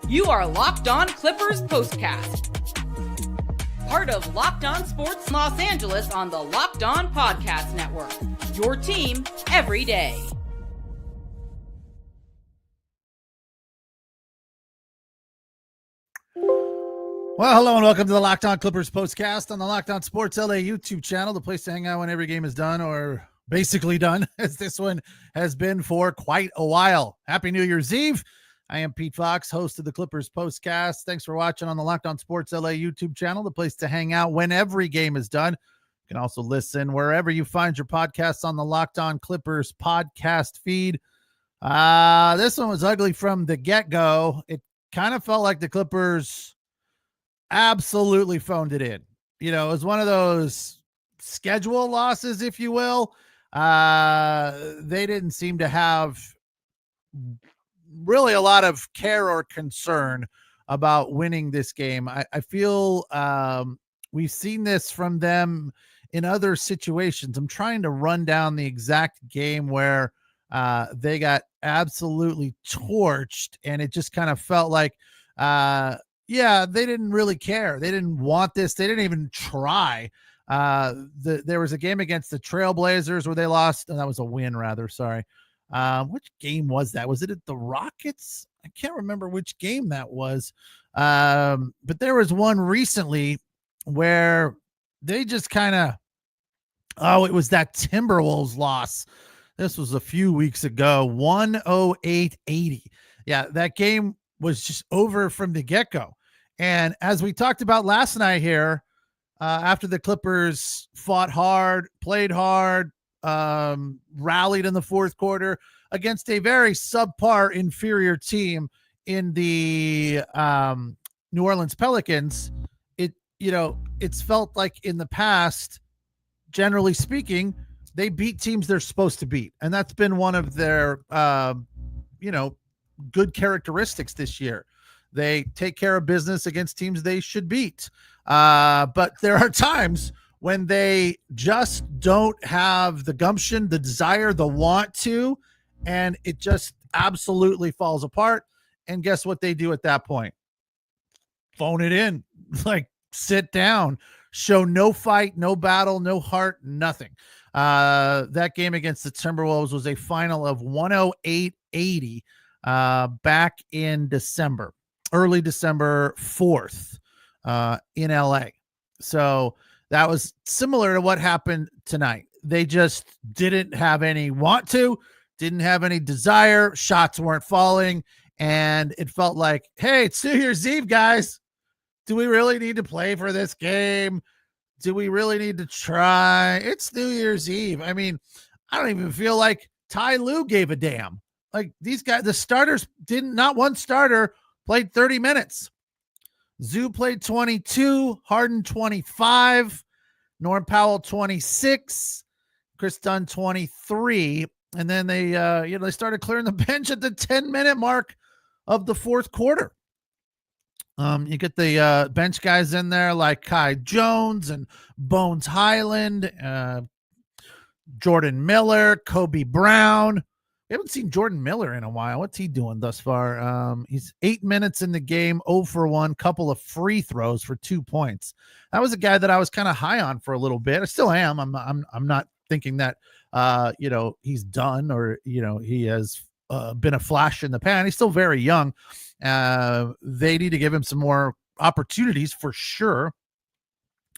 You are Locked On Clippers POSTCAST. Part of Locked On Sports Los Angeles on the Locked On Podcast Network. Your team every day. Well, hello and welcome to the Locked On Clippers POSTCAST on the Locked On Sports LA YouTube channel, the place to hang out when every game is done or basically done, as this one has been for quite a while. Happy New Year's Eve. I am Pete Fox, host of the Clippers POSTCAST. Thanks for watching on the Locked On Sports LA YouTube channel, the place to hang out when every game is done. You can also listen wherever you find your podcasts on the Locked On Clippers podcast feed. This one was ugly from the get-go. It kind of felt like the Clippers absolutely phoned it in. You know, it was one of those schedule losses, if you will. They didn't seem to have really a lot of care or concern about winning this game. I feel we've seen this from them in other situations. I'm trying to run down the exact game where they got absolutely torched, and it just kind of felt like yeah, they didn't really care. They didn't want this. They didn't even try. There was a game against the Trailblazers where they lost, and that was a win, rather. Sorry. Which game was that? Was it at the Rockets? I can't remember which game that was. But there was one recently where they just kind of, it was that Timberwolves loss. This was a few weeks ago, 108-80. Yeah, that game was just over from the get-go. And as we talked about last night here, after the Clippers fought hard, played hard, rallied in the fourth quarter against a very subpar inferior team in the New Orleans Pelicans, it's felt like in the past, generally speaking, they beat teams they're supposed to beat. And that's been one of their, good characteristics this year. They take care of business against teams they should beat. But there are times when they just don't have the gumption, the desire, the want to, and it just absolutely falls apart. And guess what they do at that point? Phone it in, like sit down, show no fight, no battle, no heart, nothing. That game against the Timberwolves was a final of 108-80 back in December, early December 4th in LA. So that was similar to what happened tonight. They just didn't have any want to, didn't have any desire. Shots weren't falling. And it felt like, hey, it's New Year's Eve, guys. Do we really need to play for this game? Do we really need to try? It's New Year's Eve. I mean, I don't even feel like Ty Lue gave a damn. Like these guys, the starters not one starter played 30 minutes. Zoo played 22, Harden 25, Norm Powell 26, Chris Dunn 23, and then they started clearing the bench at the 10-minute mark of the fourth quarter. You get the bench guys in there like Kai Jones and Bones Highland, Jordan Miller, Kobe Brown. We haven't seen Jordan Miller in a while. What's he doing thus far? He's 8 minutes in the game, 0 for 1, couple of free throws for 2 points. That was a guy that I was kind of high on for a little bit. I still am. I'm not thinking that he's done or he has been a flash in the pan. He's still very young. They need to give him some more opportunities for sure.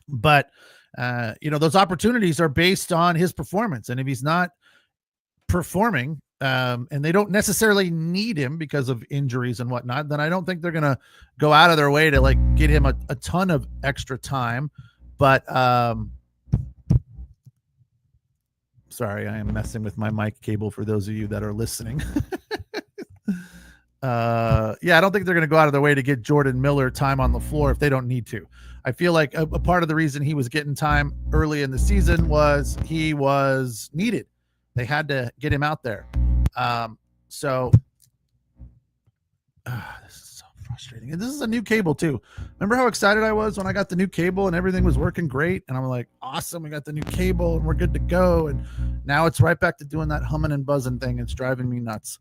But those opportunities are based on his performance, and if he's not performing, and they don't necessarily need him because of injuries and whatnot, then I don't think they're going to go out of their way to like get him a ton of extra time. But sorry, I am messing with my mic cable for those of you that are listening. I don't think they're going to go out of their way to get Jordan Miller time on the floor if they don't need to. I feel like a part of the reason he was getting time early in the season was he was needed. They had to get him out there. This is so frustrating. And this is a new cable too. Remember how excited I was when I got the new cable and everything was working great? And I'm like, awesome, we got the new cable and we're good to go. And now it's right back to doing that humming and buzzing thing. It's driving me nuts.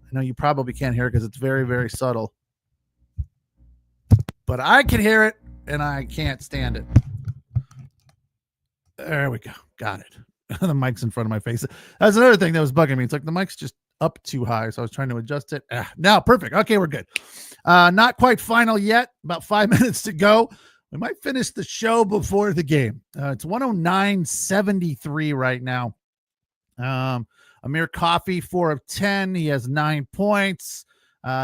I know you probably can't hear it because it's very, very subtle. But I can hear it, and I can't stand it. There we go. Got it. The mic's in front of my face. That's another thing that was bugging me. It's like the mic's just up too high, so I was trying to adjust it. Now, perfect. Okay, we're good. Not quite final yet. About 5 minutes to go. We might finish the show before the game. It's 109.73 right now. Amir Coffey, 4 of 10. He has 9 points.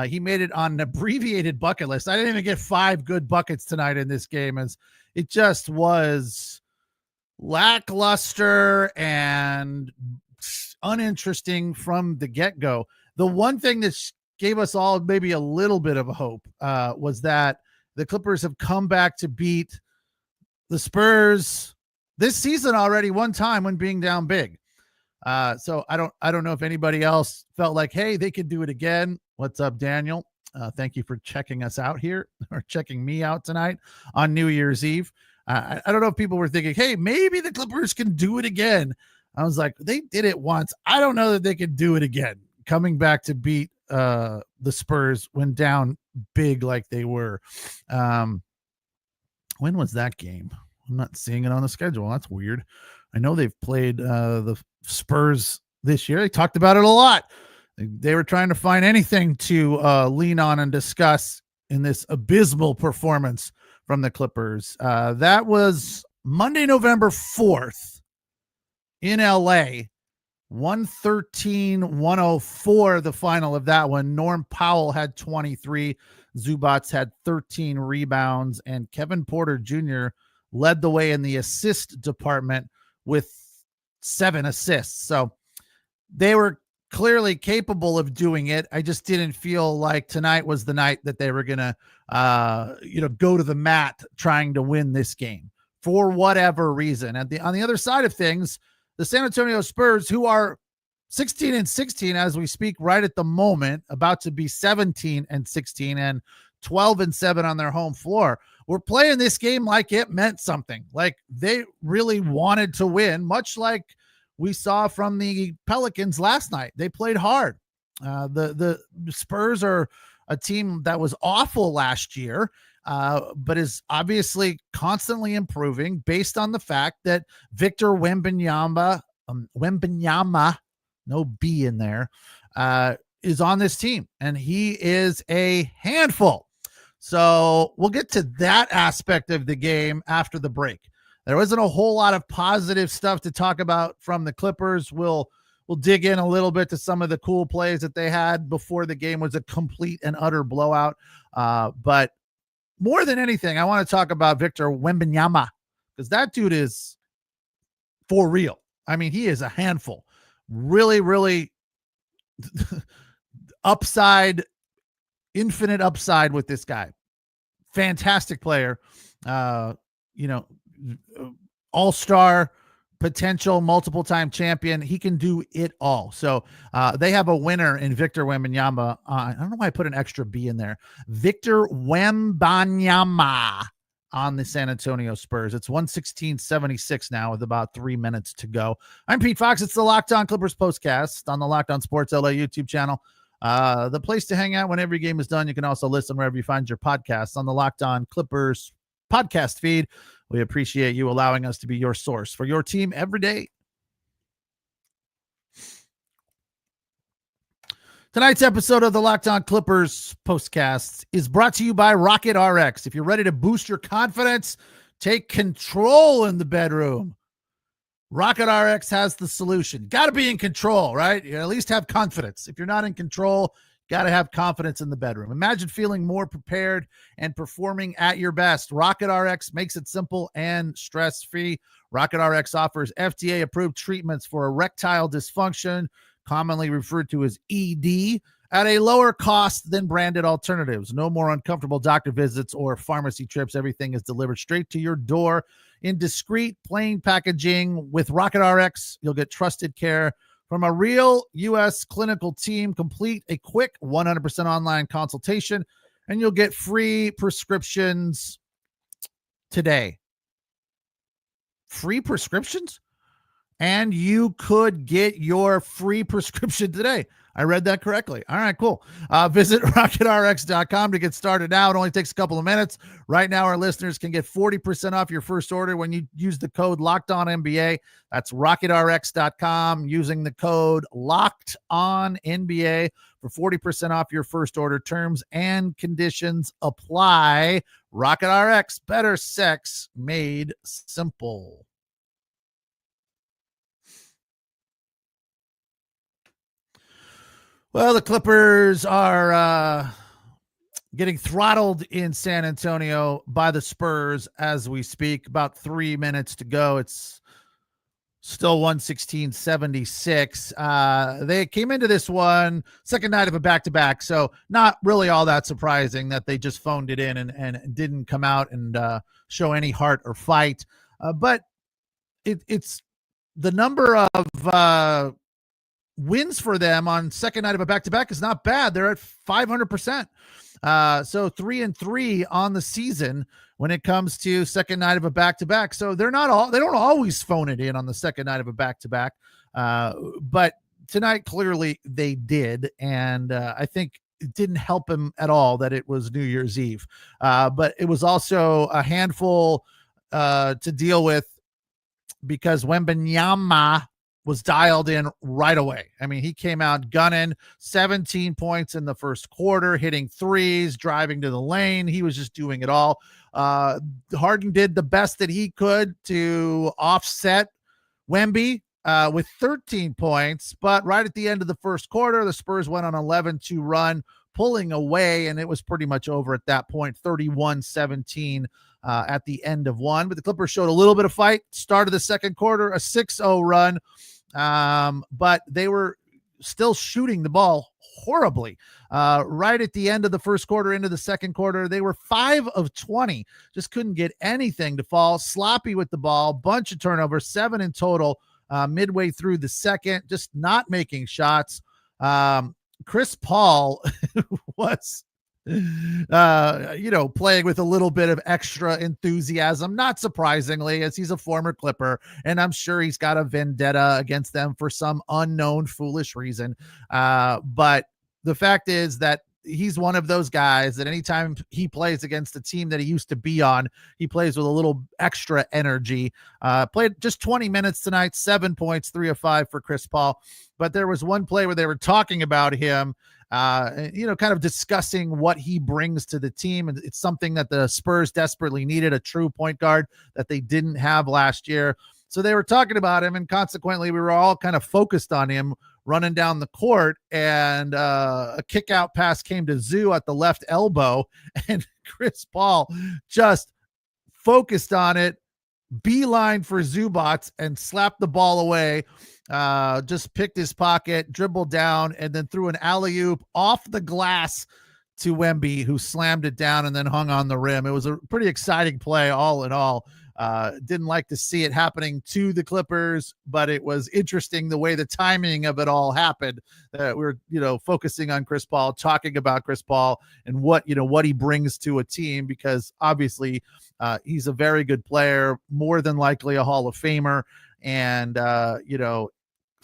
He made it on an abbreviated bucket list. I didn't even get 5 good buckets tonight in this game, as it just was lackluster and uninteresting from the get-go. The one thing that gave us all maybe a little bit of a hope was that the Clippers have come back to beat the Spurs this season already one time when being down big. So I don't know if anybody else felt like, hey, they could do it again. What's up, Daniel? Thank you for checking us out here, or checking me out tonight on New Year's Eve. I don't know if people were thinking, hey, maybe the Clippers can do it again. I was like, they did it once. I don't know that they can do it again. Coming back to beat the Spurs when down big like they were. When was that game? I'm not seeing it on the schedule. That's weird. I know they've played the Spurs this year. They talked about it a lot. They were trying to find anything to lean on and discuss in this abysmal performance from the Clippers. That was Monday, November 4th in LA. 113-104, the final of that one. Norm Powell had 23. Zubats had 13 rebounds, and Kevin Porter Jr. led the way in the assist department with 7 assists. So they were clearly capable of doing it. I just didn't feel like tonight was the night that they were going to, go to the mat trying to win this game for whatever reason. On the other side of things, the San Antonio Spurs, who are 16-16 as we speak right at the moment, about to be 17-16 and 12-7 on their home floor, were playing this game like it meant something. Like they really wanted to win, much like we saw from the Pelicans last night. They played hard. The Spurs are a team that was awful last year, but is obviously constantly improving based on the fact that Victor Wembanyama, no B in there, is on this team, and he is a handful. So we'll get to that aspect of the game after the break. There wasn't a whole lot of positive stuff to talk about from the Clippers. We'll dig in a little bit to some of the cool plays that they had before the game was a complete and utter blowout. But more than anything, I want to talk about Victor Wembanyama, because that dude is for real. I mean, he is a handful. Really, really upside, infinite upside with this guy. Fantastic player. All-star potential, multiple-time champion. He can do it all. So they have a winner in Victor Wembanyama. I don't know why I put an extra B in there. Victor Wembanyama on the San Antonio Spurs. It's 116-76 now with about 3 minutes to go. I'm Pete Fox. It's the Locked On Clippers postcast on the Locked On Sports LA YouTube channel. The place to hang out when every game is done. You can also listen wherever you find your podcasts on the Locked On Clippers podcast feed. We appreciate you allowing us to be your source for your team every day. Tonight's episode of the Locked On Clippers postcast is brought to you by Rocket RX. If you're ready to boost your confidence, take control in the bedroom, Rocket RX has the solution. Got to be in control, right? You at least have confidence. If you're not in control, got to have confidence in the bedroom. Imagine feeling more prepared and performing at your best. Rocket RX makes it simple and stress-free. Rocket RX offers FDA-approved treatments for erectile dysfunction, commonly referred to as ED, at a lower cost than branded alternatives. No more uncomfortable doctor visits or pharmacy trips. Everything is delivered straight to your door in discreet, plain packaging. With Rocket RX, you'll get trusted care from a real U.S. clinical team. Complete a quick 100% online consultation, and you'll get free prescriptions today. Free prescriptions? and you could get your free prescription today. I read that correctly. All right, cool. Visit rocketrx.com to get started now. It only takes a couple of minutes. Right now, our listeners can get 40% off your first order when you use the code LOCKEDONNBA. That's rocketrx.com using the code LOCKEDONNBA for 40% off your first order. Terms and conditions apply. Rocket RX, better sex made simple. Well, the Clippers are getting throttled in San Antonio by the Spurs as we speak. About 3 minutes to go. It's still 116-76. They came into this one second night of a back-to-back, so not really all that surprising that they just phoned it in and didn't come out and show any heart or fight. But it's the number of wins for them on second night of a back-to-back is not bad. They're at 500%. So 3-3 on the season when it comes to second night of a back-to-back. So they don't always phone it in on the second night of a back-to-back. But tonight, clearly they did. And I think it didn't help him at all that it was New Year's Eve. But it was also a handful to deal with because Wembanyama was dialed in right away. I mean, he came out gunning, 17 points in the first quarter, hitting threes, driving to the lane. He was just doing it all. Harden did the best that he could to offset Wemby with 13 points, but right at the end of the first quarter, the Spurs went on 11-2 run, pulling away, and it was pretty much over at that point, 31-17 at the end of one. But the Clippers showed a little bit of fight, started the second quarter, a 6-0 run, but they were still shooting the ball horribly. Right at the end of the first quarter into the second quarter, they were 5 of 20, just couldn't get anything to fall, sloppy with the ball, bunch of turnovers, 7 in total midway through the second, just not making shots. Chris Paul was playing with a little bit of extra enthusiasm, not surprisingly, as he's a former Clipper, and I'm sure he's got a vendetta against them for some unknown foolish reason. But the fact is that he's one of those guys that anytime he plays against the team that he used to be on, he plays with a little extra energy. Played just 20 minutes tonight, 7 points, 3 of 5 for Chris Paul. But there was one play where they were talking about him, kind of discussing what he brings to the team. And it's something that the Spurs desperately needed, a true point guard that they didn't have last year. So they were talking about him, and consequently, we were all kind of focused on him running down the court, and a kick out pass came to Zoo at the left elbow, and Chris Paul just focused on it, beeline for Zubats, and slapped the ball away. Just picked his pocket, dribbled down, and then threw an alley-oop off the glass to Wemby, who slammed it down and then hung on the rim. It was a pretty exciting play all in all. Didn't like to see it happening to the Clippers, but it was interesting the way the timing of it all happened. We're, focusing on Chris Paul, talking about Chris Paul and what he brings to a team, because obviously he's a very good player, more than likely a Hall of Famer, and,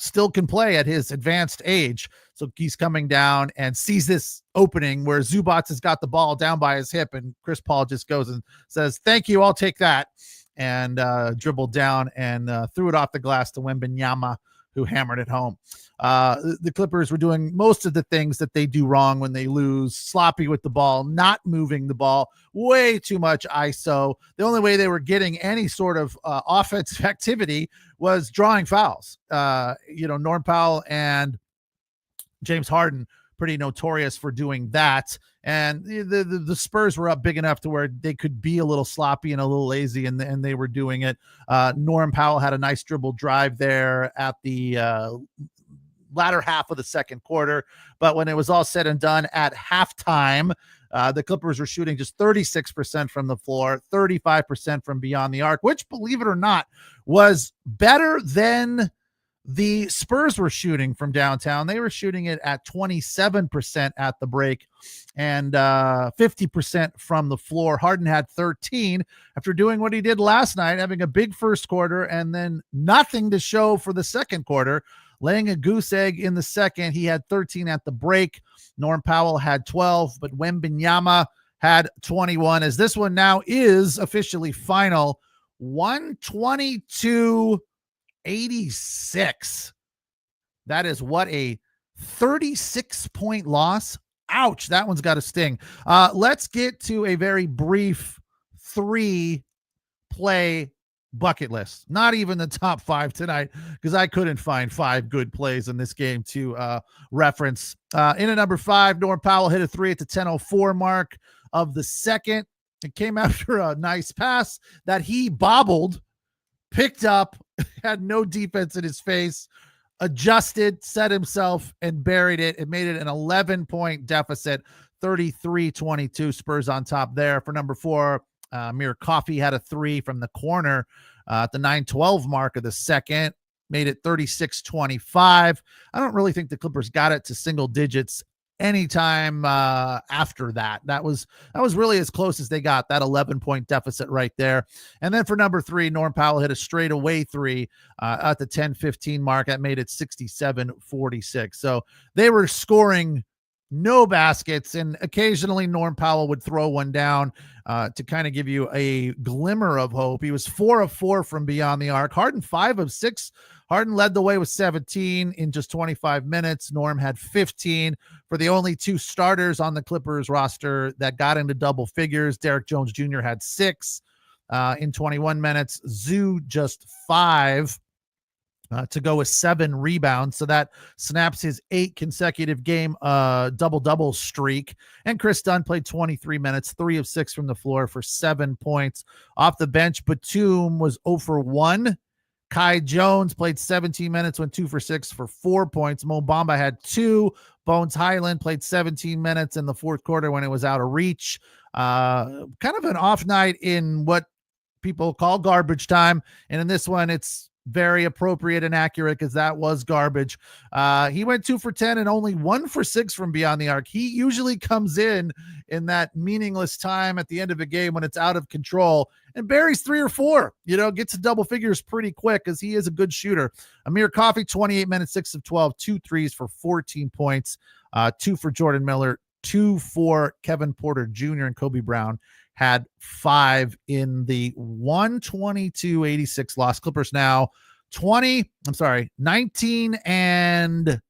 still can play at his advanced age. So he's coming down and sees this opening where Zubats has got the ball down by his hip, and Chris Paul just goes and says, "Thank you, I'll take that," and dribbled down and threw it off the glass to Wembanyama, who hammered it home. The Clippers were doing most of the things that they do wrong when they lose, sloppy with the ball, not moving the ball, way too much ISO. The only way they were getting any sort of offensive activity was drawing fouls. Norm Powell and James Harden, pretty notorious for doing that. And the Spurs were up big enough to where they could be a little sloppy and a little lazy, and they were doing it. Norm Powell had a nice dribble drive there at the latter half of the second quarter. But when it was all said and done at halftime, the Clippers were shooting just 36% from the floor, 35% from beyond the arc, which, believe it or not, was better than the Spurs were shooting from downtown. They were shooting it at 27% at the break and 50% from the floor. Harden had 13 after doing what he did last night, having a big first quarter and then nothing to show for the second quarter, laying a goose egg in the second. He had 13 at the break. Norm Powell had 12, but Wembanyama had 21, as this one now is officially final. 122-86. That is what a 36-point loss. Ouch, that one's got to sting. Let's get to a very brief 3-play bucket list. Not even the top 5 tonight, because I couldn't find 5 good plays in this game to reference. In at number 5, Norm Powell hit a 3 at the 10:04 mark of the second. It came after a nice pass that he bobbled, picked up, had no defense in his face, adjusted, set himself, and buried it. It made it an 11-point deficit, 33-22. Spurs on top there. For number 4, Amir Coffey had a 3 from the corner at the 9:12 mark of the second, made it 36-25. I don't really think the Clippers got it to single digits anytime after that. That was really as close as they got, that 11-point deficit right there. And then for number 3, Norm Powell hit a straightaway 3 at the 10:15 mark. That made it 67-46. So they were scoring no baskets, and occasionally Norm Powell would throw one down to kind of give you a glimmer of hope. He was 4 of 4 from beyond the arc. Harden 5 of 6. Harden led the way with 17 in just 25 minutes. Norm had 15. For the only 2 starters on the Clippers roster that got into double figures, Derrick Jones Jr. had 6 in 21 minutes. Zoo just 5 to go with 7 rebounds. So that snaps his 8 consecutive game double-double streak. And Chris Dunn played 23 minutes, 3 of 6 from the floor for 7 points. Off the bench, Batum was 0 for 1. Kai Jones played 17 minutes, went 2 for 6 for 4 points. Mo Bamba had 2. Bones Highland played 17 minutes in the fourth quarter when it was out of reach. Kind of an off night in what people call garbage time. And in this one, it's very appropriate and accurate because that was garbage. He went 2 for 10 and only 1 for 6 from beyond the arc. He usually comes in that meaningless time at the end of a game when it's out of control and buries 3 or 4, gets to double figures pretty quick because he is a good shooter. Amir Coffey, 28 minutes, 6 of 12, 2 threes for 14 points, 2 for Jordan Miller, 2 for Kevin Porter Jr. and Kobe Brown had 5 in the 122-86 loss. Clippers now 19 and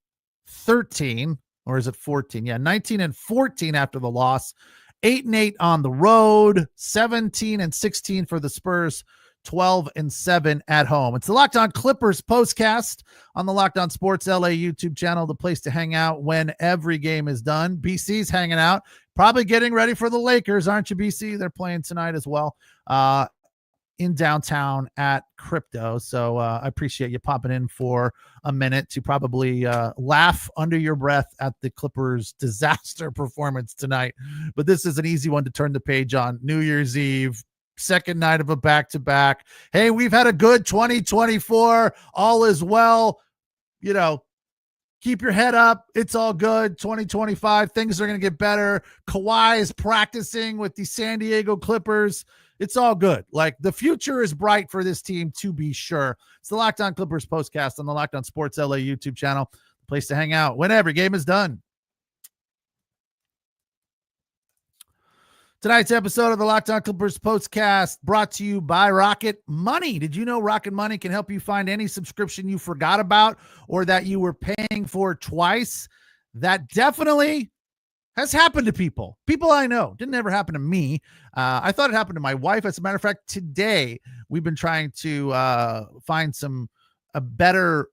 13, or is it 14? Yeah, 19 and 14 after the loss. 8 and 8 on the road, 17 and 16 for the Spurs, 12 and 7 at home. It's the Locked On Clippers postcast on the Locked On Sports LA YouTube channel, the place to hang out when every game is done. BC's hanging out, probably getting ready for the Lakers, aren't you, BC? They're playing tonight as well in downtown at Crypto. So I appreciate you popping in for a minute to probably laugh under your breath at the Clippers' disaster performance tonight. But this is an easy one to turn the page on. New Year's Eve, second night of a back-to-back. Hey, we've had a good 2024. All is well. Keep your head up. It's all good. 2025, things are going to get better. Kawhi is practicing with the San Diego Clippers. It's all good. Like, the future is bright for this team, to be sure. It's the Locked On Clippers postcast on the Locked On Sports LA YouTube channel, the place to hang out when every game is done. Tonight's episode of the Locked On Clippers postcast brought to you by Rocket Money. Did you know Rocket Money can help you find any subscription you forgot about or that you were paying for twice? That definitely has happened to people I know. Didn't ever happen to me. I thought it happened to my wife. As a matter of fact, today we've been trying to find a better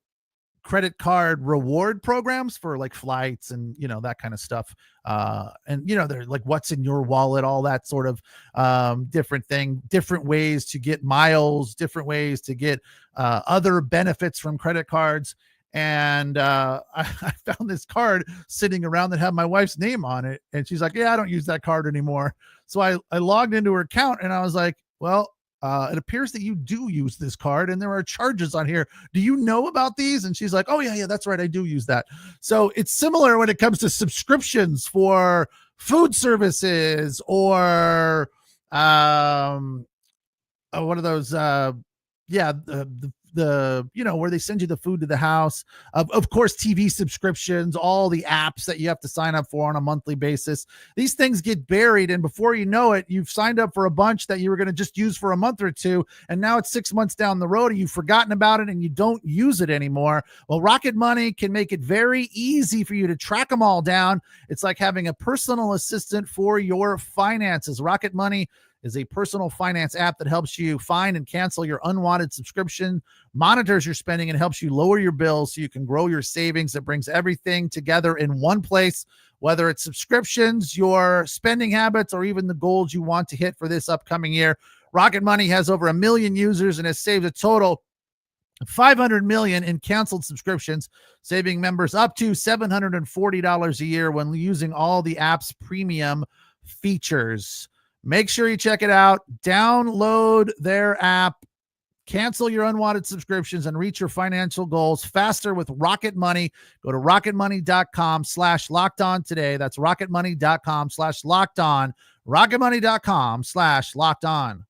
credit card reward programs for like flights and that kind of stuff. And they're like what's in your wallet, all that sort of different ways to get miles, different ways to get other benefits from credit cards. And I found this card sitting around that had my wife's name on it. And she's like, yeah, I don't use that card anymore. So I logged into her account and I was like, well, it appears that you do use this card and there are charges on here. Do you know about these? And she's like, oh yeah, that's right. I do use that. So it's similar when it comes to subscriptions for food services or one of those the where they send you the food to the house, of course TV subscriptions, all the apps that you have to sign up for on a monthly basis. These things get buried, and before you know it, you've signed up for a bunch that you were going to just use for a month or two, and now it's 6 months down the road and you've forgotten about it and you don't use it anymore. Well, Rocket Money can make it very easy for you to track them all down. It's like having a personal assistant for your finances. Rocket Money is a personal finance app that helps you find and cancel your unwanted subscription, monitors your spending, and helps you lower your bills so you can grow your savings. It brings everything together in one place, whether it's subscriptions, your spending habits, or even the goals you want to hit for this upcoming year. Rocket Money has over 1 million users and has saved a total of $500 million in canceled subscriptions, saving members up to $740 a year when using all the app's premium features. Make sure you check it out. Download their app, cancel your unwanted subscriptions, and reach your financial goals faster with Rocket Money. Go to rocketmoney.com/lockedon today. That's rocketmoney.com/lockedon. rocketmoney.com/lockedon.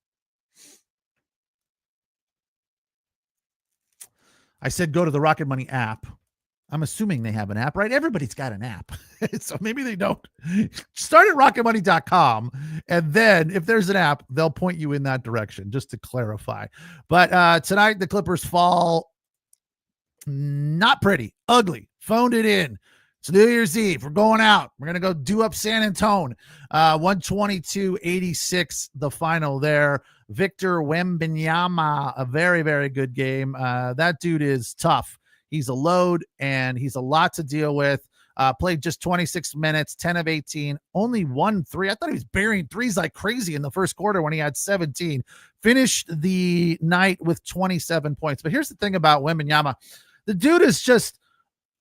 I said go to the Rocket Money app. I'm assuming they have an app, right? Everybody's got an app. So maybe they don't. Start at rocketmoney.com. And then if there's an app, they'll point you in that direction, just to clarify. But tonight, the Clippers fall not pretty, ugly, phoned it in. It's New Year's Eve. We're going out. We're going to go do up San Antonio. 122-86, the final there. Victor Wembanyama, a very, very good game. That dude is tough. He's a load, and he's a lot to deal with. Played just 26 minutes, 10 of 18, only 1 3. I thought he was burying threes like crazy in the first quarter when he had 17. Finished the night with 27 points. But here's the thing about Wembanyama. The dude is just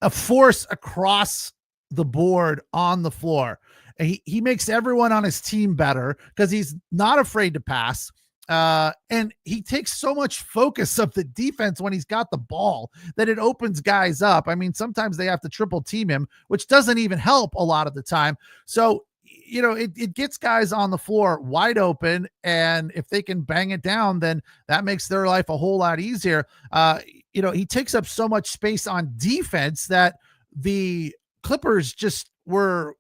a force across the board on the floor. He makes everyone on his team better because he's not afraid to pass. And he takes so much focus of the defense when he's got the ball that it opens guys up. I mean, sometimes they have to triple team him, which doesn't even help a lot of the time. So, it gets guys on the floor wide open. And if they can bang it down, then that makes their life a whole lot easier. He takes up so much space on defense that the Clippers just were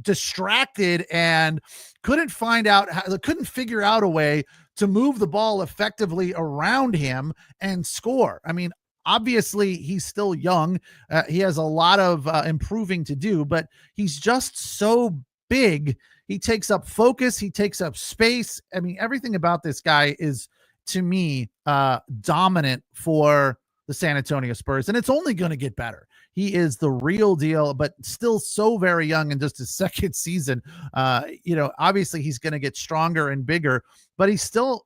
distracted and couldn't figure out a way to move the ball effectively around him and score. I mean, obviously he's still young. He has a lot of improving to do, but he's just so big. He takes up focus. He takes up space. I mean, everything about this guy is, to me, dominant for the San Antonio Spurs, and it's only going to get better. He is the real deal, but still so very young in just his second season. Obviously he's going to get stronger and bigger, but he's still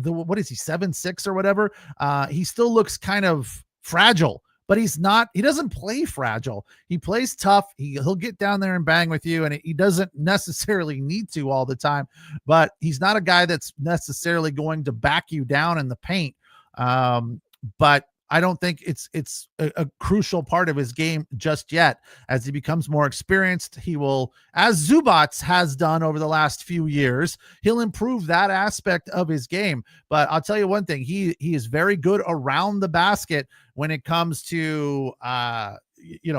what is he, 7'6" or whatever? He still looks kind of fragile, but he doesn't play fragile. He plays tough. He'll get down there and bang with you, and he doesn't necessarily need to all the time, but he's not a guy that's necessarily going to back you down in the paint. But I don't think it's a crucial part of his game just yet. As he becomes more experienced, he will, as Zubats has done over the last few years, he'll improve that aspect of his game. But I'll tell you one thing, he is very good around the basket when it comes to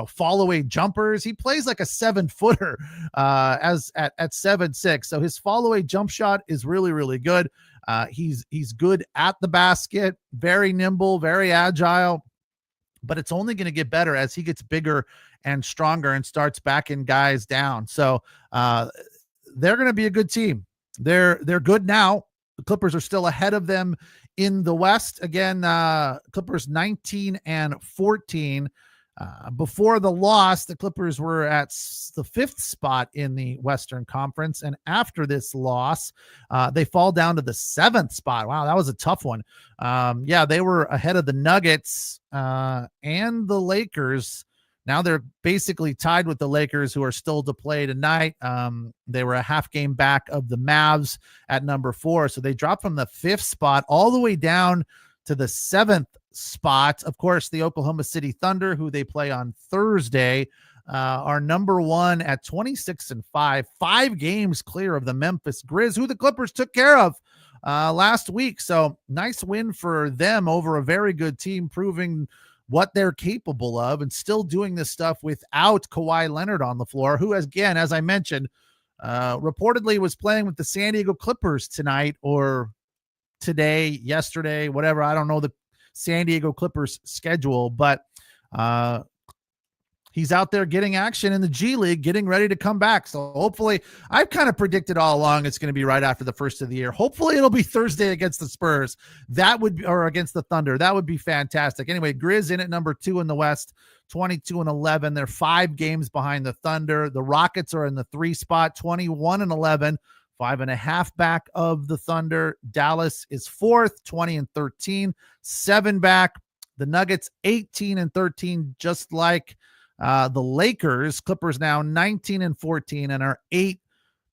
fall away jumpers. He plays like a 7-footer as at 7'6". So his fall away jump shot is really, really good. He's good at the basket, very nimble, very agile, but it's only going to get better as he gets bigger and stronger and starts backing guys down. So they're going to be a good team. They're good now. The Clippers are still ahead of them in the West. Again, Clippers 19-14. Before the loss, the Clippers were at the 5th spot in the Western Conference. And after this loss, they fall down to the 7th spot. Wow, that was a tough one. They were ahead of the Nuggets and the Lakers. Now they're basically tied with the Lakers, who are still to play tonight. They were a half game back of the Mavs at number 4. So they dropped from the 5th spot all the way down to the 7th spot. Of course, the Oklahoma City Thunder, who they play on Thursday, are number 1 at 26-5, 5 games clear of the Memphis Grizz, who the Clippers took care of last week. So nice win for them over a very good team, proving what they're capable of, and still doing this stuff without Kawhi Leonard on the floor, who, again, as I mentioned, reportedly was playing with the San Diego Clippers tonight or today, yesterday, whatever. I don't know the San Diego Clippers schedule, but he's out there getting action in the G League, getting ready to come back. So hopefully, I've kind of predicted all along it's going to be right after the first of the year. Hopefully it'll be Thursday against the Spurs. That would be, or against the Thunder. That would be fantastic. Anyway, Grizz in at number 2 in the West, 22-11. They're 5 games behind the Thunder. The Rockets are in the 3 spot, 21-11. 5.5 back of the Thunder. Dallas is 4th, 20-13, 7 back. The Nuggets 18-13, just like the Lakers. Clippers now 19-14 and are 8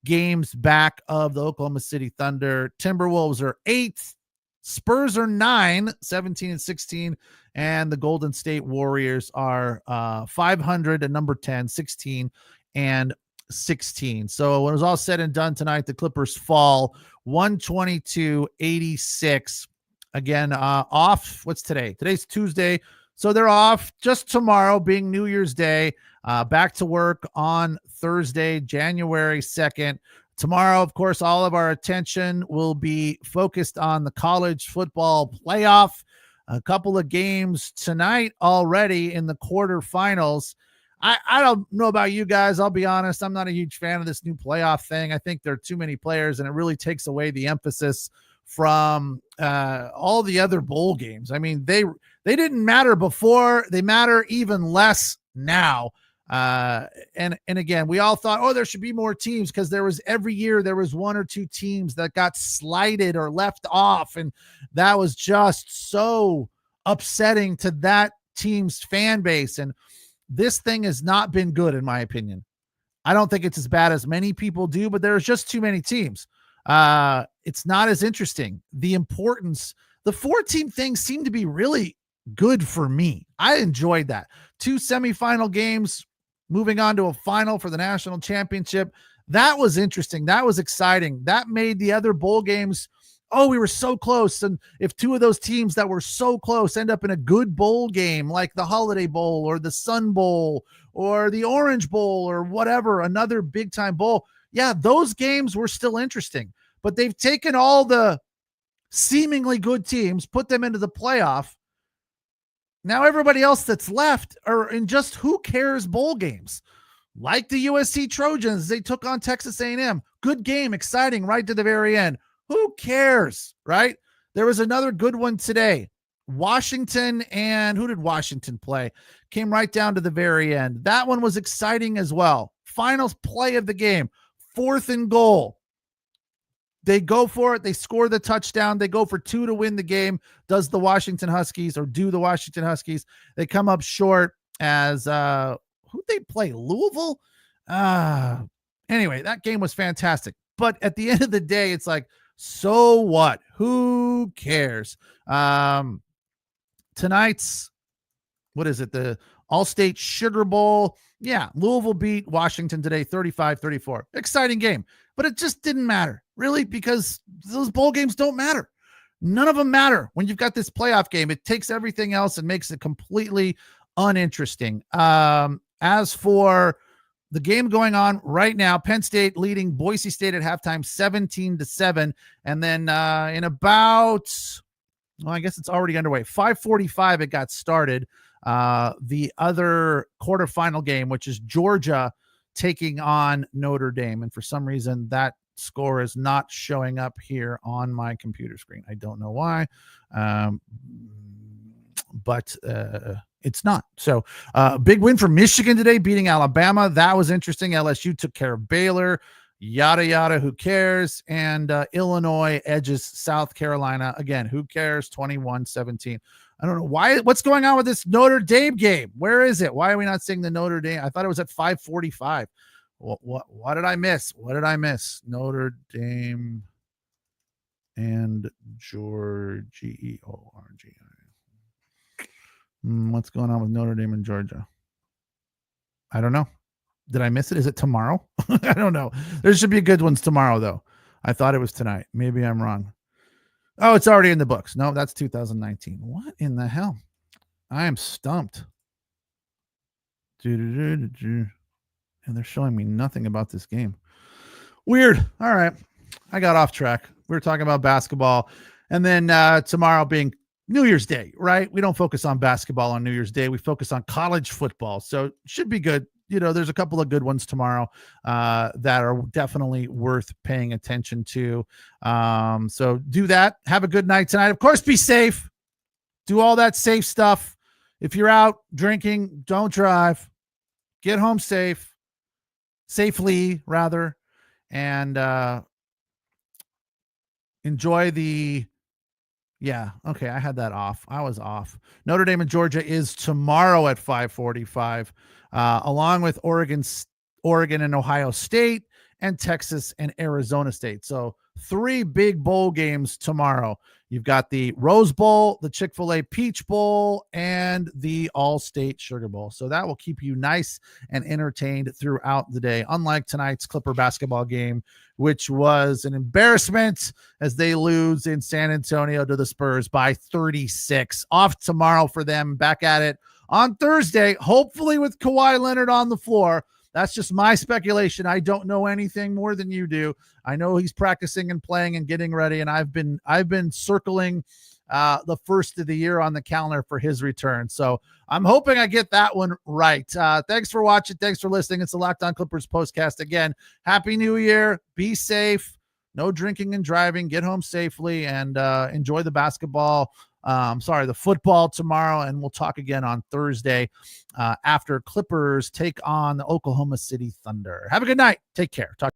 games back of the Oklahoma City Thunder. Timberwolves are 8th. Spurs are 9, 17-16, and the Golden State Warriors are 500 at number 10, 16-16. So when it was all said and done tonight, the Clippers fall 122-86. Again, off. What's today? Today's Tuesday. So they're off just tomorrow, being New Year's Day. Back to work on Thursday, January 2nd. Tomorrow, of course, all of our attention will be focused on the college football playoff. A couple of games tonight already in the quarterfinals. I don't know about you guys. I'll be honest. I'm not a huge fan of this new playoff thing. I think there are too many players, and it really takes away the emphasis from all the other bowl games. I mean, they didn't matter before. They matter even less now. And again, we all thought, oh, there should be more teams, because every year there was 1 or 2 teams that got slighted or left off. And that was just so upsetting to that team's fan base. And this thing has not been good, in my opinion. I don't think it's as bad as many people do, but there's just too many teams. It's not as interesting. The 4-team thing seemed to be really good for me. I enjoyed that. 2 semifinal games, moving on to a final for the national championship. That was interesting. That was exciting. That made the other bowl games, oh, we were so close. And if 2 of those teams that were so close end up in a good bowl game, like the Holiday Bowl or the Sun Bowl or the Orange Bowl or whatever, another big time bowl, yeah, those games were still interesting. But they've taken all the seemingly good teams, put them into the playoff. Now everybody else that's left are in just who cares bowl games, like the USC Trojans. They took on Texas A&M. Good game, exciting, right to the very end. Who cares, right? There was another good one today. Washington, and who did Washington play? Came right down to the very end. That one was exciting as well. Final play of the game, 4th and goal. They go for it. They score the touchdown. They go for 2 to win the game. Do the Washington Huskies. They come up short as who they play? Louisville? Anyway, that game was fantastic. But at the end of the day, it's like, so what? Who cares? Tonight's, what is it? The All-State Sugar Bowl. Yeah, Louisville beat Washington today, 35-34. Exciting game. But it just didn't matter, really, because those bowl games don't matter. None of them matter when you've got this playoff game. It takes everything else and makes it completely uninteresting. As for the game going on right now, Penn State leading Boise State at halftime, 17-7. And then in about, well, I guess it's already underway. 5:45 it got started. The other quarterfinal game, which is Georgia taking on Notre Dame. And for some reason, that score is not showing up here on my computer screen. I don't know why, but it's not. So big win for Michigan today, beating Alabama. That was interesting. LSU took care of Baylor. Yada, yada, who cares? And Illinois edges South Carolina. Again, who cares? 21-17. I don't know why. What's going on with this Notre Dame game? Where is it? Why are we not seeing the Notre Dame? I thought it was at 5:45. What did I miss? What did I miss? Notre Dame and Georgia. What's going on with Notre Dame and Georgia? I don't know. Did I miss it? Is it tomorrow? I don't know. There should be good ones tomorrow, though. I thought it was tonight. Maybe I'm wrong. Oh, it's already in the books. No, that's 2019. What in the hell? I am stumped. And they're showing me nothing about this game. Weird. All right. I got off track. We were talking about basketball. And then tomorrow being New Year's Day, right? We don't focus on basketball on New Year's Day. We focus on college football. So it should be good. There's a couple of good ones tomorrow that are definitely worth paying attention to. So do that. Have a good night tonight. Of course, be safe. Do all that safe stuff. If you're out drinking, don't drive. Get home safely, rather, and enjoy the. Yeah, okay, I had that off. I was off. Notre Dame and Georgia is tomorrow at 5:45, along with Oregon and Ohio State, and Texas and Arizona State. So 3 big bowl games tomorrow. You've got the Rose Bowl, the Chick-fil-A Peach Bowl, and the All-State Sugar Bowl. So that will keep you nice and entertained throughout the day, unlike tonight's Clipper basketball game, which was an embarrassment as they lose in San Antonio to the Spurs by 36. Off tomorrow for them, back at it on Thursday, hopefully with Kawhi Leonard on the floor. That's just my speculation. I don't know anything more than you do. I know he's practicing and playing and getting ready, and I've been circling the first of the year on the calendar for his return. So I'm hoping I get that one right. Thanks for watching. Thanks for listening. It's the Locked On Clippers postcast. Again, Happy New Year. Be safe. No drinking and driving. Get home safely and enjoy the basketball. The football tomorrow, and we'll talk again on Thursday after Clippers take on the Oklahoma City Thunder. Have a good night. Take care. Talk